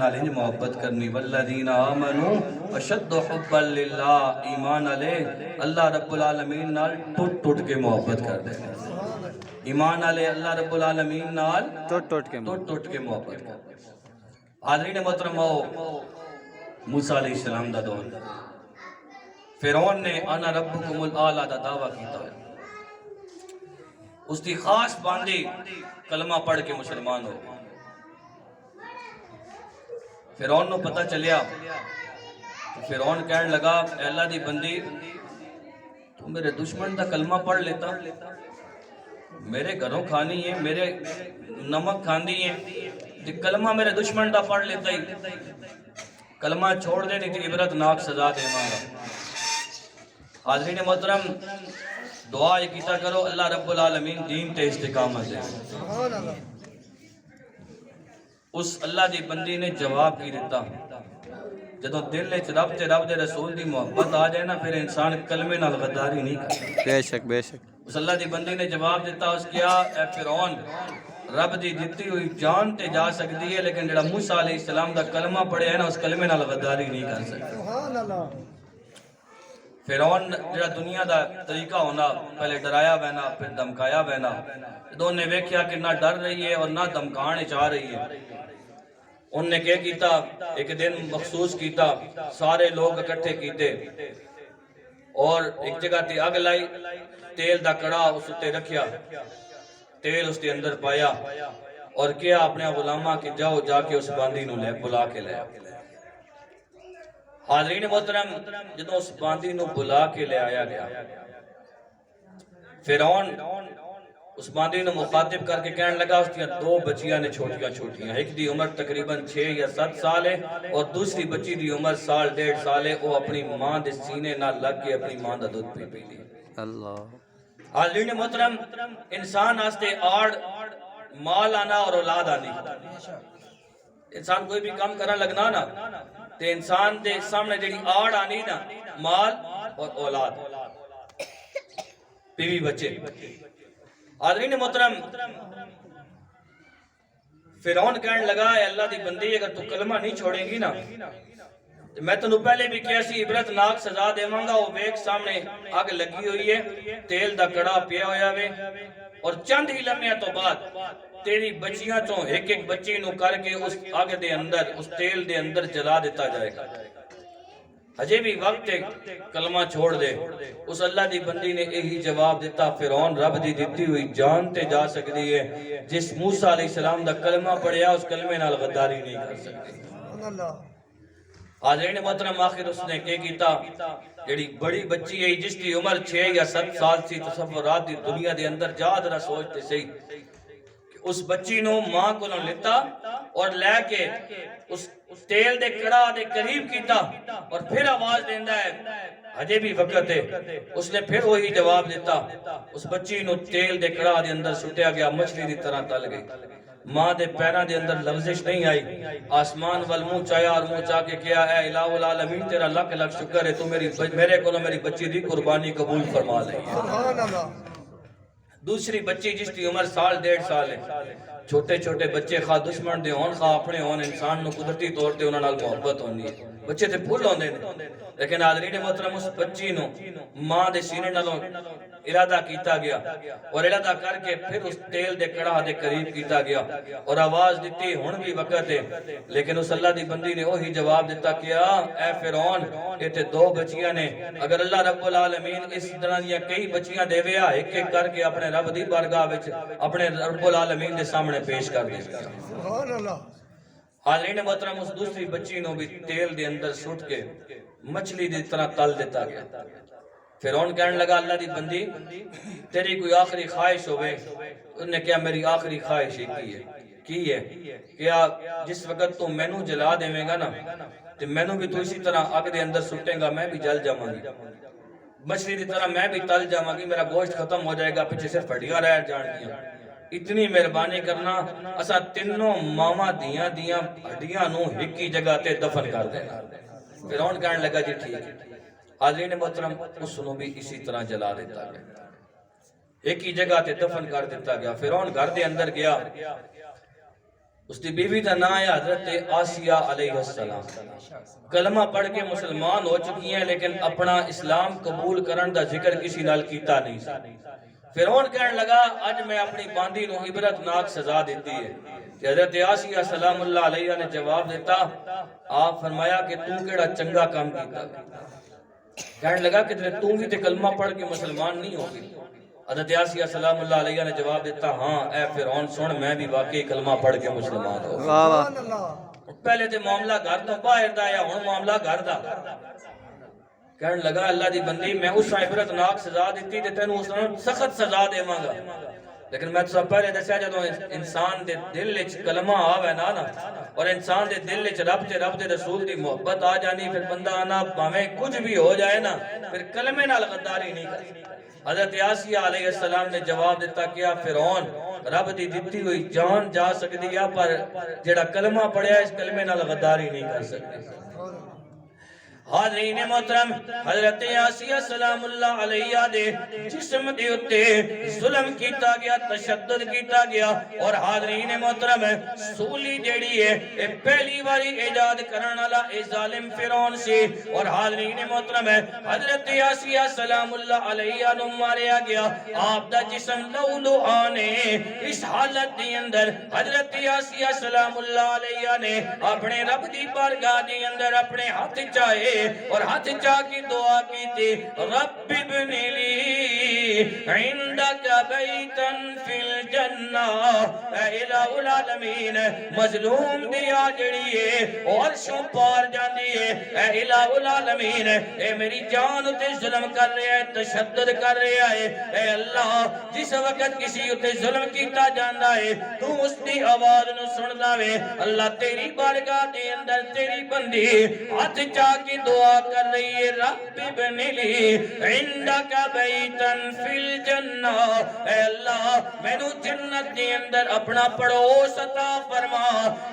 علیہ محبت کرنی والذین آمنوا اشد حبا للہ ایمان علیہ اللہ رب العالمین نال ٹوٹ ٹوٹ کے محبت کر دے ایمان علیہ اللہ رب العالمین نال ٹوٹ ٹوٹ کے محبت کر دے حاضرین محترم موسیٰ علیہ السلام دا دور فرعون نے انا ربکم الاعلی دا دعویٰ کیتا ہے اس دی خاص باندھی کلمہ پڑھ کے مسلمان ہو فرعون نو پتہ چلیا تو فرعون کہنے لگا اے اللہ دی بندی تو میرے دشمن دا کلمہ پڑھ لیتا میرے گھروں کھانی ہے میرے نمک کھاندی ہے کہ کلمہ میرے دشمن دا پڑھ لیتا ہی کلمہ چھوڑ دے نہیں تھی عبرت ناک سزا دے مانگا حاضرین محترم دعا یہ کیتا کرو اللہ رب العالمین دین تے استقامت دے اس اللہ دی بندی نے جواب کی دیتا جدو دل اچ رب دے رسول دی محبت آ جائے نا پھر انسان کلمے نال غداری نہیں کرتا بے شک بے شک اس اللہ دی بندی نے جواب دیتا اس کیا اے فرعون رب دی دیتی ہوئی جان تے جا سکتی ہے لیکن جڑا موسیٰ علیہ السلام دا کلمہ پڑھے ہے نا اس کلمے نال غداری نہیں کر سکتا فرعون جڑا دنیا دا طریقہ ہونا پہلے ڈرایا بہنا پھر دمکایا بہنا دونوں نے ویکھیا کہ نہ ڈر رہی ہے اور نہ دمکانے چاہ رہی ہے ان نے کیا کیتا ایک دن مخصوص کیتا سارے لوگ اکٹھے کیتے اور ایک جگہ تے آگ لائی تیل دا کڑا اس تے رکھیا تیل اس کے اندر پایا اور کیا اپنے غلامہ کہ جاؤ جا کے اس باندی نو لے بلا کے لے حاضرین محترم جدو اس باندی نو بلا کے لے آیا گیا فرعون اس باندی نے مخاطب کر کے کہنے لگا اس کی دو بچیاں نے چھوٹیاں ایک دی عمر تقریباً 6 یا 7 سال ہے اور دوسری بچی دی عمر سال 1.5 سال ہے وہ اپنی ماں دے سینے نہ لگ کے اپنی ماں دا دودھ پی لی اللہ حاضرین محترم انسان آستے آڑ مال آنا اور اولاد آنی انسان کوئی بھی کام کرنا لگنا نا تے انسان دے سامنے جڑی آڑ آنی نا مال اور اولاد بیوی بچے حاضرین محترم فرعون کہنے لگا اے اللہ دی بندی اگر تو کلمہ نہیں چھوڑیں گی نا میں تنو پہلے بھی کیسی عبرت ناک سزا دے مانگا وہ ویک سامنے آگ لگی ہوئی ہے تیل دا کڑا پیا ہویا وے اور چند ہی لمحے تو بعد تیری بچیاں تو ایک ایک بچی نو کر کے اس آگ دے اندر اس تیل دے اندر جلا دیتا جائے گا ہجے بھی وقت کلمہ چھوڑ دے اس اللہ دی بندی نے یہی جواب دیتا فرعون رب دی دیتی ہوئی جان تے جا سکتی ہے جس موسیٰ علیہ السلام دا کلمہ پڑھیا اس کلمے نال غداری نہیں کر سکتی حاضرین محترم آخر اس نے کیا کیتا جڑی بڑی بچی ہے جس کی عمر 6 یا 7 سال سی تصورات دی دنیا دے اندر جا درہ سوچتے سے اس بچی نو ماں کو نہ لیتا اور لے کے اس تیل دے کڑا دے قریب کیتا اور پھر آواز دیندہ ہے ہجے بھی وقت ہے اس نے پھر وہی جواب دیتا اس بچی نو تیل دے کڑا دے اندر سٹیا گیا مچھلی دی طرح تل گئی ماں دے پیران دے اندر لفظش نہیں آئی آسمان والمون چایا اور مون چاہ کے کیا اے الہ العالمین تیرا لکھ لکھ شکر ہے تو میرے کو میری بچی دی قربانی قبول فرما لئی سبحان اللہ دوسری بچی جس کی عمر سال 1.5 سال ہے چھوٹے چھوٹے بچے خواہ دشمن دے ہون خواہ اپنے ہون انسان نو قدرتی طور تے انہاں نال محبت ہونی ہے بچے تے پھول ہوندے نے لیکن حاضرین محترم اس بچی نو ماں دے سینے نالوں ارادہ کیتا گیا اور ارادہ کر کے پھر اس تیل دے کڑاہ دے قریب کیتا گیا اور آواز دیتی ہن بھی وقت ہے لیکن اس اللہ دی بندی نے وہی جواب دیتا کیا اے فرعون یہ تے 2 بچیاں نے اگر اللہ رب العالمین اس طرح دیا کئی بچیاں دے ویا ایک ایک کر کے اپنے رب دی بارگاہ وچ اپنے رب العالمین دے سامنے پیش کر دے سبحان اللہ حاضرین محترم اس دوسری بچی نو بھی تیل دے اندر سٹ کے مچھلی دی طرح تل دیتا گیا فرعون کہنے لگا اللہ دی بندی تیری کوئی آخری خواہش ہوئے انہوں نے کہا میری آخری خواہش کی ہے کیا جس وقت تو مینوں جلا دے میں گا نا تو مینوں بھی تو اسی طرح آگ دے اندر سٹیں گا میں بھی جل جاؤں گی مچھلی دی طرح میں بھی تل جاؤں گی میرا گوشت ختم ہو جائے گا پیچھے صرف ہڈیاں رہ جان گیا اتنی مہربانی کرنا اسا تینوں ماما دیاں ہڈیاں نو ایک ہی جگہ تے دفن کر دینا فرعون کہنے لگا جی ٹھیک ہے حاضرین محترم اس نو بھی اسی طرح جلا دیتا گیا ایک ہی جگہ تے دفن کر دیتا گیا فرعون گھر دے اندر گیا اس کی بیوی کا نام ہے حضرت آسیہ علیہ السلام. کلمہ پڑھ کے مسلمان ہو چکی ہیں لیکن اپنا اسلام قبول کرن دا ذکر کسی نال کیتا نہیں سا. فرعون کہنے لگا اج میں اپنی باندی نو عبرتناک سزا دیتی ہے. حضرت آسیہ سلام اللہ علیہ نے جواب دیتا. آپ فرمایا کہ تو کیڑا چنگا کام کیتا. کہنے لگا کہ تو بھی تے کلمہ پڑھ کے مسلمان نہیں ہوگی. حضرت آسیہ سلام اللہ علیہ نے جواب دیتا ہاں اے فرعون سن میں بھی واقعی کلمہ پڑھ کے مسلمان ہو. واہ واہ. پہلے تے معاملہ گھر تو باہر دا یا ہن معاملہ گھر دا. کہنے لگا اللہ دی بندی میں اس عبرتناک سزا دیتی تے تینوں اس نے سخت سزا دیواں گا. لیکن میں تو پہلے دسیا جدوں انسان دے دل وچ کلمہ آوے نا اور انسان دے دل وچ رب دے رسول دی محبت آ جانی پھر بندہ آنا بھاویں کچھ بھی ہو جائے نا پھر کلمے نال غداری نہیں کرتا. حضرت آسیہ علیہ السلام نے جواب دیتا کیا فرعون رب دی دتی ہوئی جان جا سکتی ہے پر جڑا کلمہ پڑھیا اس کلمے نال غداری نہیں کر سکتے. حاضرین محترم حضرت آسیہ سلام اللہ علیہ دے جسم دے اتے ظلم کیتا گیا تشدد کیتا گیا اور حاضرین محترم سولی جیڑی ہے پہلی باری ایجاد کرنے والا اے ظالم فرعون سے. اور حاضرین محترم حضرت آسیہ سلام اللہ علیہ نو ماریا گیا. آپ دا جسم لولو آنے اس حالت دی اندر حضرت آسیہ سلام اللہ علیہ نے اپنے رب دی بارگاہ دی اندر اپنے ہاتھ چاہے اور ہاتھ چاہ کی دعا کی تھی رب ابن لی عندک بیتا فی الجنہ. اے الہ العالمین مظلوم دیا جڑی ہے اور شو پار جاندی ہے. اے الہ العالمین اے میری جان تے ظلم کر رہا ہے تشدد کر رہا ہے. اے اللہ جس وقت کسی تے ظلم کیتا جاندا ہے تو اس دی آواز نو سن لاوے. اللہ تیری بارگاہ دے اندر تیری بندی ہاتھ چاہ کی دعا کر رہی ہے رب ابن لی عندک بیتا فی الجنہ. اے اللہ میں نو جنت دے اندر اپنا پڑوس عطا فرما.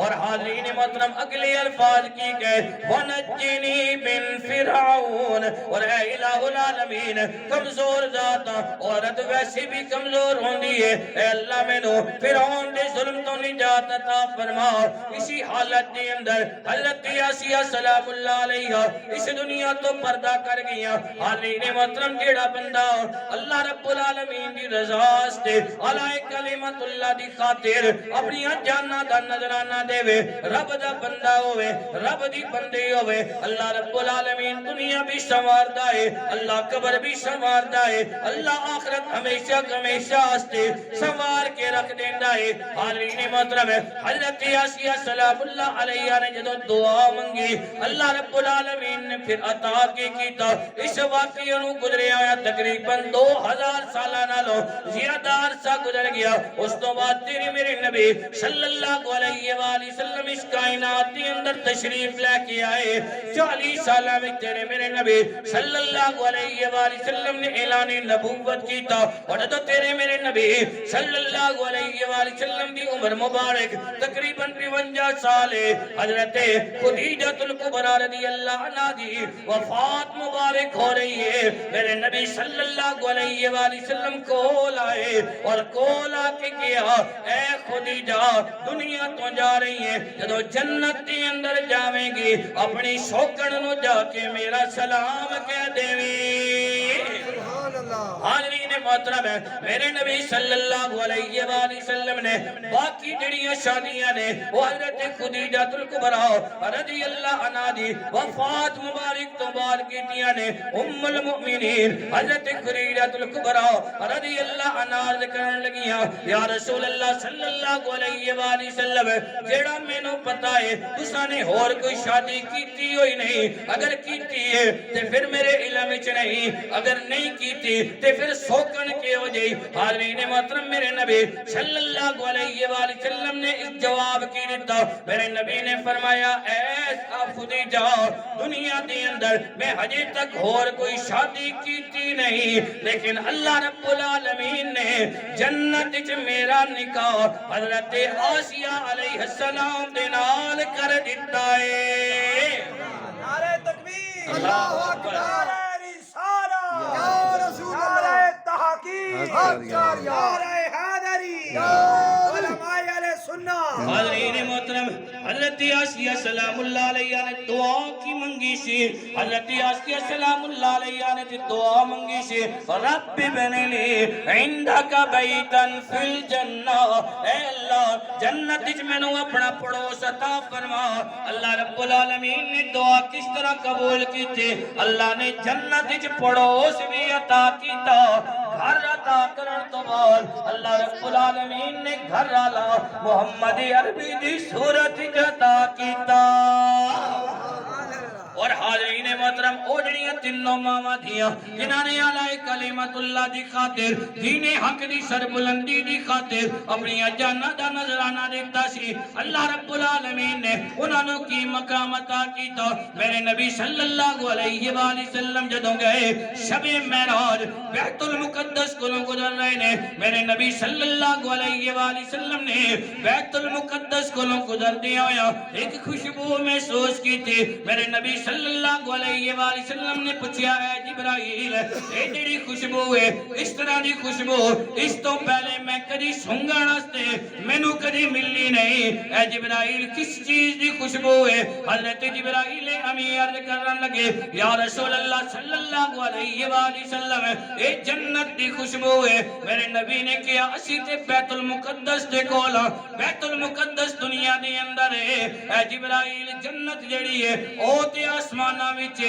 اور حاضرین محترم اگلے الفاظ کی کہ ونجنی من فرعون. اور اے الہ العالمین کمزور ذات عورت ویسے بھی کمزور ہوندی ہے. اے اللہ میں نو فرعون دے ظلم تو نجات عطا فرما. اسی حالت دے اندر حضرت آسیہ سلام اللہ علیہ اس دنیا تو پردہ کر گیا. حاضرین محترم جیڑا بندہ اللہ رب العالمین دی رضا واسطے علی کلمت اللہ دی خاطر اپنی جاناں دا نذرانہ دے رب دا بندہ ہوئے رب دی بندے ہوئے اللہ رب العالمین دنیا بھی سنواردا ہے اللہ قبر بھی سنواردا ہے اللہ آخرت ہمیشہ ہمیشہ واسطے سنوار کے رکھ دیندا ہے. حاضرین محترم حضرت آسیہ سلام اللہ علیہ نے جدوں دعا منگی اللہ رب العالمین نے پھر عطا کیتا. اس واقعے نو گزریا ہویا تقریباً 2000 سالہ نالوں زیادہ عرصہ گزر گیا. اس تو بعد تیرے میرے نبی صلی اللہ علیہ وآلہ وسلم اس کائنات کے اندر تشریف لے کے آئے. 40 سالہ میں تیرے میرے نبی صلی اللہ علیہ وآلہ وسلم نے اعلان نبوت کیتا. اور تو تیرے میرے نبی صلی اللہ علیہ وآلہ وسلم دی عمر مبارک تقریباً 52 سال ہے. حضرت خدیجہ الکبریٰ رضی اللہ عنہ دی وفات مبارک ہو رہی ہے. میرے نبی صلی اللہ علیہ وآلہ وسلم کول آئے اور کول آ کے کیا اے خدیجہ دنیا تو جا رہی ہے جدو جنت کے اندر جاویں گی اپنی شوکن نو جا کے میرا سلام کہہ دیویں. حاضرین محترم میرے نبی صلی اللہ علیہ وآلہ وسلم نے باقی جڑیاں شادیاں نے وہ حضرت خدیجہ الکبریٰ رضی اللہ عنہ دی وفات مبارک تو بعد کیتیاں نے ام المؤمنین حضرت خدیجہ الکبریٰ رضی اللہ عنہ عرض کرنے لگیاں یا رسول اللہ صلی اللہ علیہ وآلہ وسلم جیڑا میں نو پتا ہے تساں نے اور کوئی شادی کیتی ہوئی نہیں اگر کیتی ہے تے پھر میرے علم وچ نہیں اگر نہیں کیتی تے پھر سوکن کے ہو جائی. حاضرین محترم میرے نبی صلی اللہ علیہ وآلہ وسلم نے اس جواب کی دیتا. میرے نبی نے فرمایا اے خدیجہ دنیا دے اندر میں ہجے تک اور کوئی شادی کیتی نہیں لیکن اللہ رب العالمین نے جنت وچ میرا نکاح حضرت آسیہ علیہ السلام دے نال کر دیتا ہے. نعرہ تکبیر اللہ اکبر نعرہ رسالہ یا رسول اللہ نعرہ تحقیق حق نعرہ حیدری علماء اہل سنت حاضرین محترم حضرت آسیہ سلام اللہ علیہ نے دعا کی منگی سی حضرت آسیہ سلام اللہ علیہ نے دعا منگی سی رب بن لی عندک بیتن فی الجنہ اے اللہ جنت وچ مینوں اپنا پڑوس عطا فرما اللہ رب العالمین نے دعا کس طرح قبول کی تھی اللہ نے جنت وچ پڑوس بھی عطا کیتا گھر عطا کرن تو بعد اللہ رب العالمین نے گھر والا محمد عربی دی صورت عطا کیتا اور حاضرین محترم او جڑیاں تینوں ماواں دیاں جنہاں نے اعلی کلمت اللہ دی خاطر دین حق دی سربلندی دی خاطر اپنی جاناں دا نذرانہ دیتا سی اللہ رب العالمین نے انہاں نوں کی مقام عطا کیتا میرے نبی صلی اللہ علیہ وآلہ وسلم جدوں گئے شب معراج بیت المقدس کولوں گزر رہے نے میرے نبی صلی اللہ علیہ وآلہ وسلم نے بیت المقدس کولوں گزردیا ہویا ایک خوشبو محسوس کی تھی میرے نبی صلی اللہ علیہ وآلہ وسلم نے پوچھا ہے جبرائیل اے جڑی خوشبو ہے اس طرح دی خوشبو اس تو پہلے میں کدی سونگن واسطے مینوں کدی ملی نہیں اے جبرائیل کس چیز دی خوشبو ہے حضرت جبرائیل امی عرض کرن لگے یا رسول اللہ صلی اللہ علیہ وآلہ وسلم اے جنت دی خوشبو ہے میرے نبی نے کہا اسی تے بیت المقدس دے کول بیت المقدس دنیا دے اندر ہے اے جبرائیل جنت جڑی ہے او تے آسماناں وچ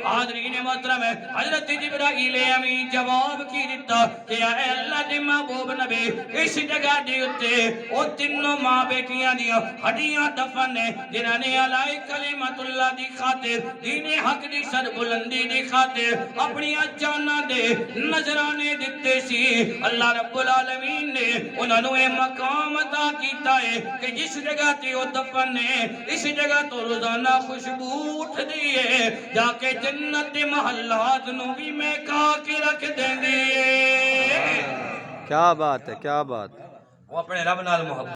حاضرین محترم حضرت جبرائیل امین جواب کی دیتا کہ اے اللہ دے محبوب نبی اس جگہ دے اوتے او تینوں ماں بیٹیاں دیاں ہڈیاں دفن نے جنہاں نے اعلی کلمت اللہ دی خاطر دین حق دی سربلندی دی خاطر اپنی جاناں دے نذرانے دتے سی اللہ رب العالمین نے انہاں نوں اے مقام عطا کیتا ہے کہ جس جگہ تے او دفن نے اس جگہ تو روزانہ خوشبو اٹھ دیئے جا کے جنت دے محلات نو بھی مہکا کے رکھ دیندی ہے کیا بات ہے، کیا بات ہے۔ وہ اپنے رب نال محبت